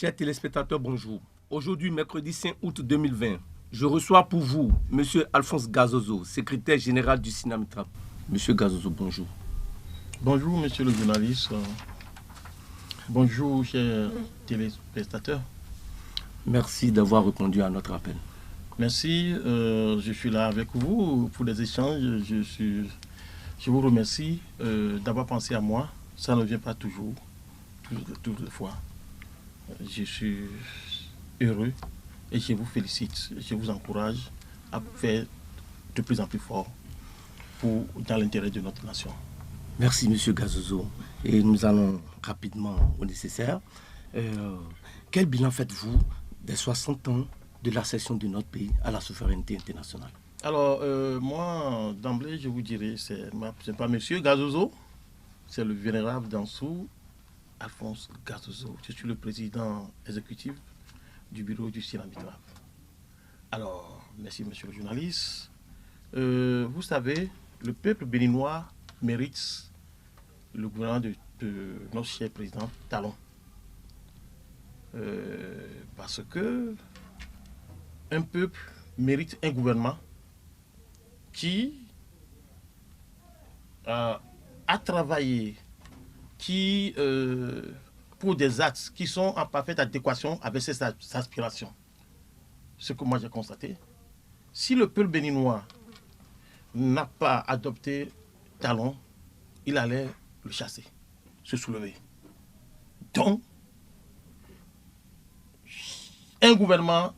Chers téléspectateurs, bonjour. Aujourd'hui, mercredi 5 août 2020, je reçois pour vous M. Alphonse Gazozo, secrétaire général du SYNAMITRAP. M. Gazozo, bonjour. Bonjour, monsieur le journaliste. Bonjour, chers téléspectateurs. Merci d'avoir répondu à notre appel. Merci, je suis là avec vous pour les échanges. Je vous remercie d'avoir pensé à moi. Ça ne vient pas toujours, toutes les fois. Je suis heureux et je vous félicite. Je vous encourage à faire de plus en plus fort dans l'intérêt de notre nation. Merci, M. Gazozo. Et nous allons rapidement au nécessaire. Quel bilan faites-vous des 60 ans de l'accession de notre pays à la souveraineté internationale? Alors, moi, d'emblée, je vous dirais, c'est pas M. Gazozo, c'est le vénérable Dansou, Alphonse Gazozo. Je suis le président exécutif du bureau du SYNAMITRAP. Alors, merci, monsieur le journaliste. Vous savez, le peuple béninois mérite le gouvernement de notre cher président Talon. Parce que un peuple mérite un gouvernement qui a travaillé, qui pour des actes qui sont en parfaite adéquation avec ses aspirations. Ce que moi j'ai constaté, si le peuple béninois n'a pas adopté Talon, il allait le chasser, se soulever. Donc, chaque gouvernement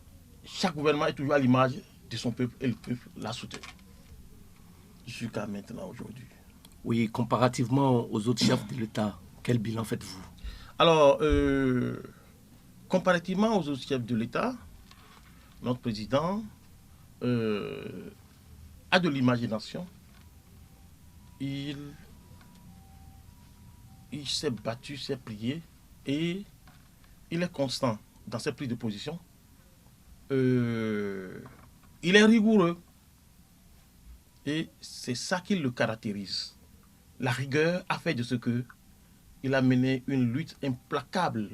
est toujours à l'image de son peuple et le peuple l'a soutenu. Jusqu'à maintenant, aujourd'hui. Oui, comparativement aux autres chefs de l'État, quel bilan faites-vous? Alors, comparativement aux autres chefs de l'État, notre président a de l'imagination. Il s'est battu, s'est plié et il est constant dans ses prises de position. Il est rigoureux et c'est ça qui le caractérise. La rigueur a fait de ce que il a mené une lutte implacable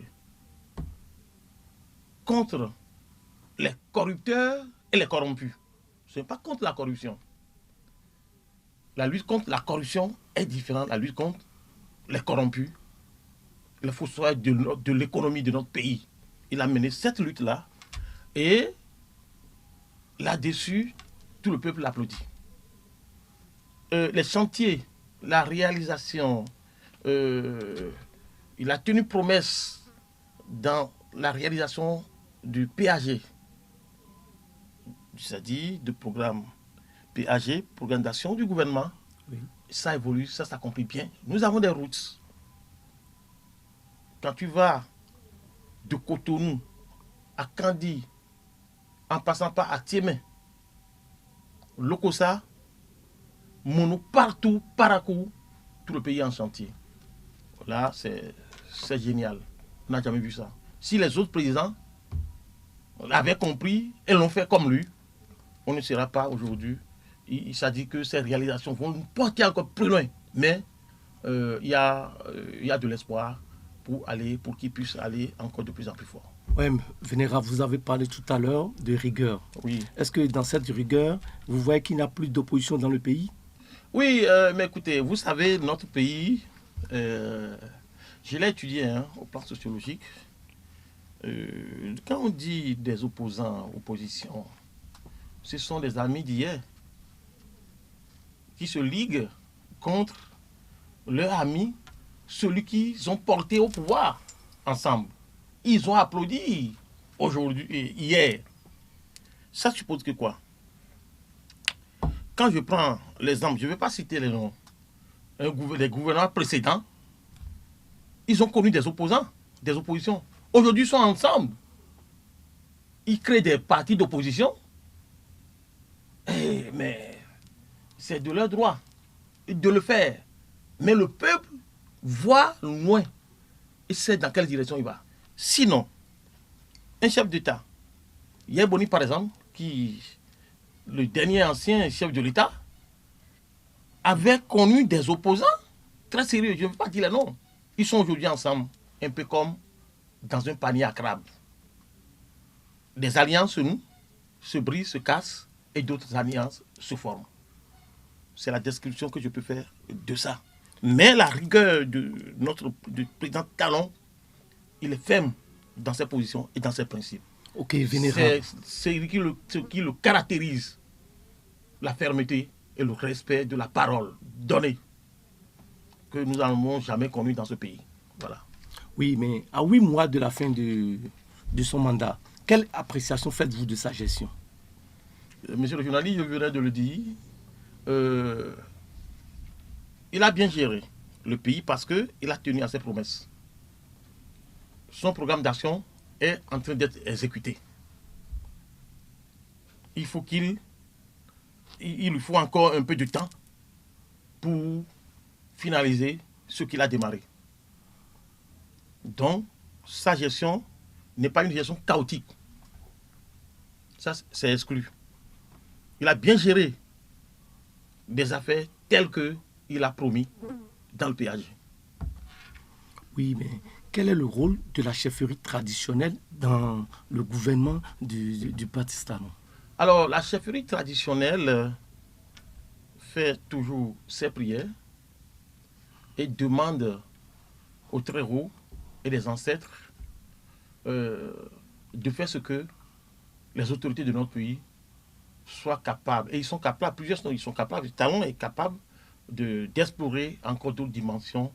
contre les corrupteurs et les corrompus. Ce n'est pas contre la corruption. La lutte contre la corruption est différente de la lutte contre les corrompus, les fossoyeurs de l'économie de notre pays. Il a mené cette lutte-là et là-dessus, tout le peuple l'applaudit. Les chantiers, la réalisation, il a tenu promesse dans la réalisation du PAG, c'est-à-dire du programme PAG, programme d'action du gouvernement. Oui. Ça évolue, ça s'accomplit bien. Nous avons des routes. Quand tu vas de Cotonou à Kandi, en passant par Atiémé, Lokossa, Mono, partout, Parakou, tout le pays est en chantier. Là, c'est génial. On n'a jamais vu ça. Si les autres présidents l'avaient compris et l'ont fait comme lui, on ne sera pas aujourd'hui. Il s'est dit que ces réalisations vont nous porter encore plus loin. Mais il y a de l'espoir pour qu'ils puissent aller encore de plus en plus fort. Oui, Vénérable, vous avez parlé tout à l'heure de rigueur. Oui. Est-ce que dans cette rigueur, vous voyez qu'il n'y a plus d'opposition dans le pays? Oui, mais écoutez, vous savez, notre pays, je l'ai étudié au plan sociologique. Quand on dit des opposants, opposition, ce sont des amis d'hier qui se liguent contre leur ami, celui qu'ils ont porté au pouvoir ensemble. Ils ont applaudi aujourd'hui, hier. Ça suppose que quoi? Quand je prends l'exemple, je ne vais pas citer les noms, les gouvernements précédents, ils ont connu des opposants, des oppositions. Aujourd'hui, ils sont ensemble. Ils créent des partis d'opposition. Mais c'est de leur droit de le faire. Mais le peuple voit loin et sait dans quelle direction il va. Sinon, un chef d'État, Yeboni par exemple, le dernier ancien chef de l'État, avait connu des opposants très sérieux. Je ne veux pas dire les noms. Ils sont aujourd'hui ensemble, un peu comme dans un panier à crabes. Des alliances se brisent, se cassent, et d'autres alliances se forment. C'est la description que je peux faire de ça. Mais la rigueur du président Talon, il est ferme dans ses positions et dans ses principes. Ok, vénérable. C'est ce qui le caractérise, la fermeté et le respect de la parole donnée que nous n'avons jamais connue dans ce pays. Voilà. Oui, mais à 8 mois de la fin de son mandat, quelle appréciation faites-vous de sa gestion? Monsieur le journaliste, je venais de le dire, il a bien géré le pays parce qu'il a tenu à ses promesses. Son programme d'action est en train d'être exécuté. Il lui faut encore un peu de temps pour finaliser ce qu'il a démarré. Donc, sa gestion n'est pas une gestion chaotique. Ça, c'est exclu. Il a bien géré des affaires telles qu'il a promis dans le péage. Oui, mais quel est le rôle de la chefferie traditionnelle dans le gouvernement du Parti Talon? Alors, la chefferie traditionnelle fait toujours ses prières et demande aux très hauts et les ancêtres de faire ce que les autorités de notre pays soient capables. Et ils sont capables, ils sont capables, Talon est capable d'explorer encore d'autres dimensions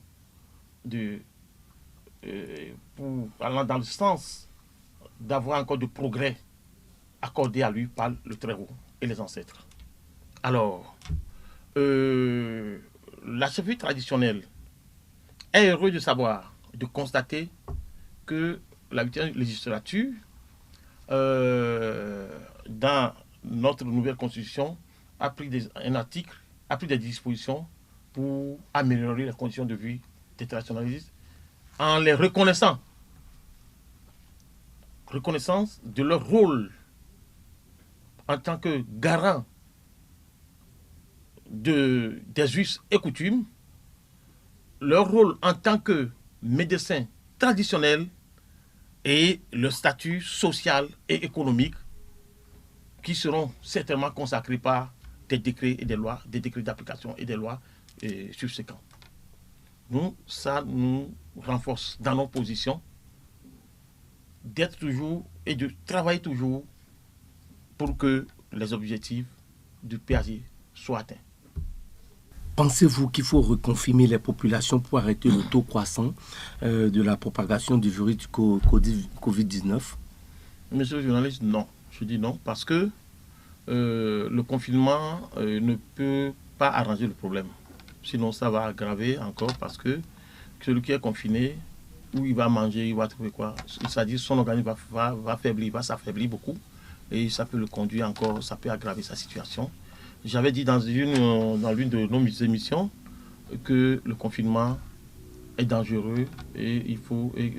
pour allant dans le sens d'avoir encore de progrès accordés à lui par le Très-Haut et les ancêtres. Alors, la chefferie traditionnelle est heureuse de savoir, de constater que la 8e législature, dans notre nouvelle constitution, a pris un article, a pris des dispositions pour améliorer les conditions de vie des traditionalistes en les reconnaissance de leur rôle en tant que garant des us et coutumes, leur rôle en tant que médecins traditionnels et le statut social et économique qui seront certainement consacrés par des décrets et des lois, des décrets d'application et des lois subséquentes. Ça nous renforce dans nos positions d'être toujours et de travailler toujours pour que les objectifs du PAG soient atteints. Pensez-vous qu'il faut reconfirmer les populations pour arrêter le taux croissant de la propagation du virus du Covid-19? Monsieur le journaliste, non. Je dis non parce que le confinement ne peut pas arranger le problème. Sinon, ça va aggraver encore parce que celui qui est confiné, où il va manger, il va trouver quoi? C'est-à-dire son organisme va faiblir, va s'affaiblir beaucoup et ça peut le conduire encore, ça peut aggraver sa situation. J'avais dit dans l'une de nos émissions que le confinement est dangereux et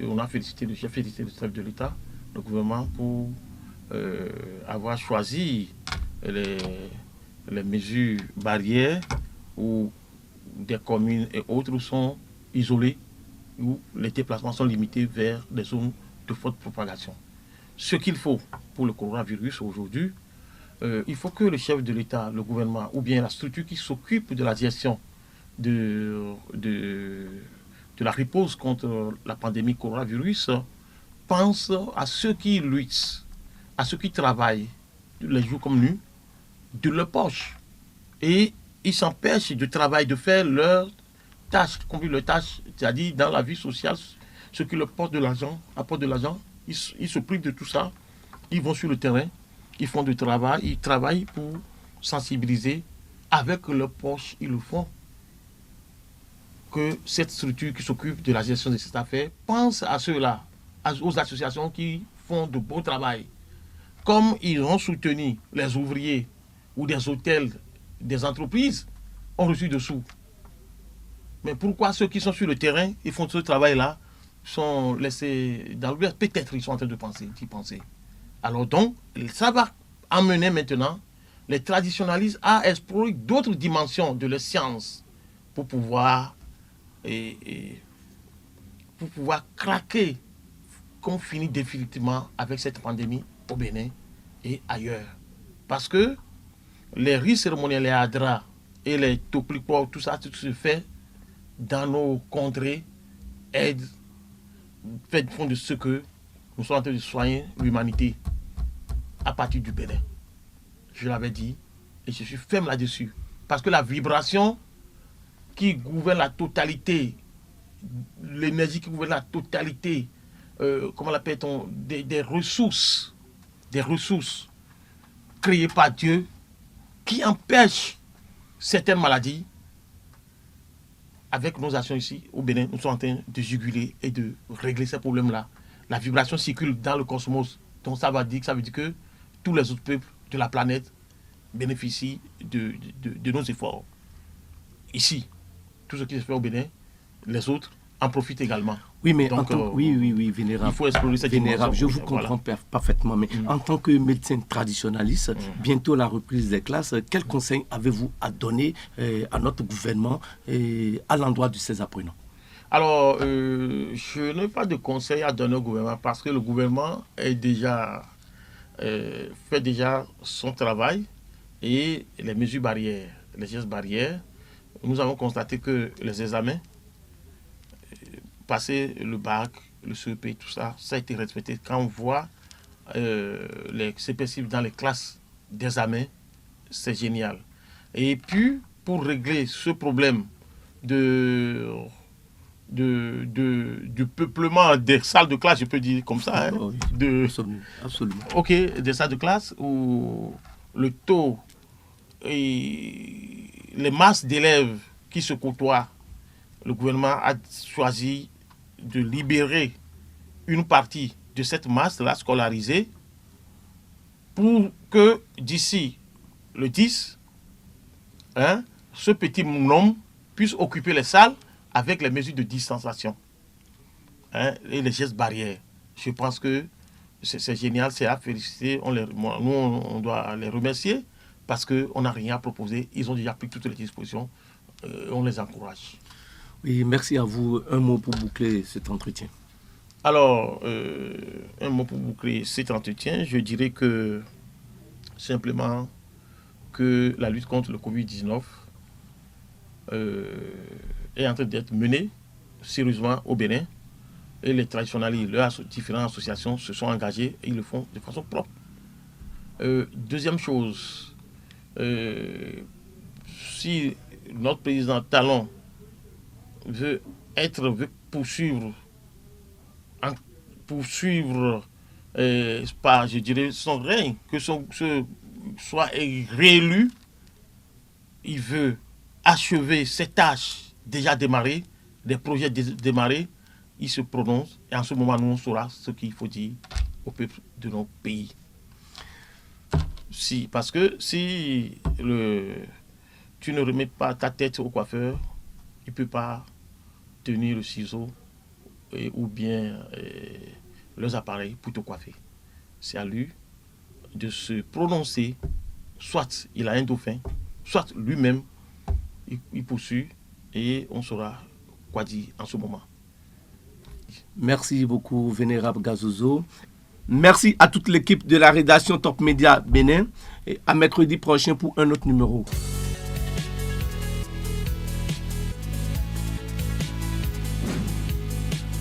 on a félicité le chef de l'État, le gouvernement, pour avoir choisi les mesures barrières où des communes et autres sont isolées, où les déplacements sont limités vers des zones de forte propagation. Ce qu'il faut pour le coronavirus aujourd'hui, il faut que le chef de l'État, le gouvernement, ou bien la structure qui s'occupe de la gestion de la riposte contre la pandémie coronavirus pense à ceux qui luttent, à ceux qui travaillent les jours comme nuit, de leur poche. Et ils s'empêchent de travailler, de faire leurs tâches, c'est-à-dire dans la vie sociale, ceux qui leur apportent de l'argent, ils se privent de tout ça, ils vont sur le terrain, ils font du travail, ils travaillent pour sensibiliser avec leur poche, ils le font. Que cette structure qui s'occupe de la gestion de cette affaire pense à ceux-là, aux associations qui font de beau travail. Comme ils ont soutenu les ouvriers ou des hôtels, des entreprises, ont reçu des sous. Mais pourquoi ceux qui sont sur le terrain, ils font ce travail-là, sont laissés dans l'oubliette? Peut-être ils sont en train d'y penser. Alors donc, ça va amener maintenant les traditionalistes à explorer d'autres dimensions de la science pour pouvoir craquer qu'on finisse définitivement avec cette pandémie au Bénin et ailleurs. Parce que les rites cérémoniels, les hadras et les toplikwa, tout ça, tout se fait dans nos contrées, font de ce que nous sommes en train de soigner l'humanité à partir du Bénin. Je l'avais dit et je suis ferme là-dessus. Parce que la vibration qui gouverne la totalité, l'énergie qui gouverne la totalité, comment l'appelle-t-on, des ressources créées par Dieu qui empêchent certaines maladies. Avec nos actions ici au Bénin, nous sommes en train de juguler et de régler ces problèmes-là. La vibration circule dans le cosmos. Donc ça veut dire que tous les autres peuples de la planète bénéficient de nos efforts. Ici, tout ce qui se fait au Bénin, les autres en profitent également. Oui, mais donc, oui, vénérable. Il faut explorer cette vénérable, je dimension. vous comprends parfaitement, mais en tant que médecin traditionnaliste, bientôt la reprise des classes, quel conseil avez-vous à donner à notre gouvernement à l'endroit de ces apprenants? Alors, je n'ai pas de conseil à donner au gouvernement parce que le gouvernement fait déjà son travail et les mesures barrières, les gestes barrières. Nous avons constaté que les examens, passer le bac, le CEP, tout ça, ça a été respecté. Quand on voit les CP dans les classes d'examen, c'est génial. Et puis, pour régler ce problème du peuplement des salles de classe, je peux dire comme ça. Oh, oui. Absolument. Ok, des salles de classe où le taux et les masses d'élèves qui se côtoient, le gouvernement a choisi de libérer une partie de cette masse-là scolarisée pour que d'ici le 10, ce petit nombre puisse occuper les salles avec les mesures de distanciation et les gestes barrières. Je pense que c'est génial, c'est à féliciter. On doit les remercier parce qu'on n'a rien à proposer. Ils ont déjà pris toutes les dispositions. On les encourage. Oui, merci à vous. Un mot pour boucler cet entretien. Alors, un mot pour boucler cet entretien, je dirais que simplement que la lutte contre le Covid-19 est en train d'être menée sérieusement au Bénin et les traditionalistes, leurs différentes associations se sont engagées et ils le font de façon propre. Deuxième chose, si notre président Talon veut poursuivre par, je dirais, son règne, que soit réélu, il veut achever ces tâches déjà démarrées, des projets démarrés, il se prononce et en ce moment, nous, on saura ce qu'il faut dire au peuple de nos pays. Parce que si tu ne remets pas ta tête au coiffeur, il ne peut pas tenir le ciseau ou bien leurs appareils pour te coiffer. C'est à lui de se prononcer, soit il a un dauphin, soit lui-même, il poursuit et on saura quoi dire en ce moment. Merci beaucoup, Vénérable Gazozo. Merci à toute l'équipe de la rédaction Top Média Bénin et à mercredi prochain pour un autre numéro.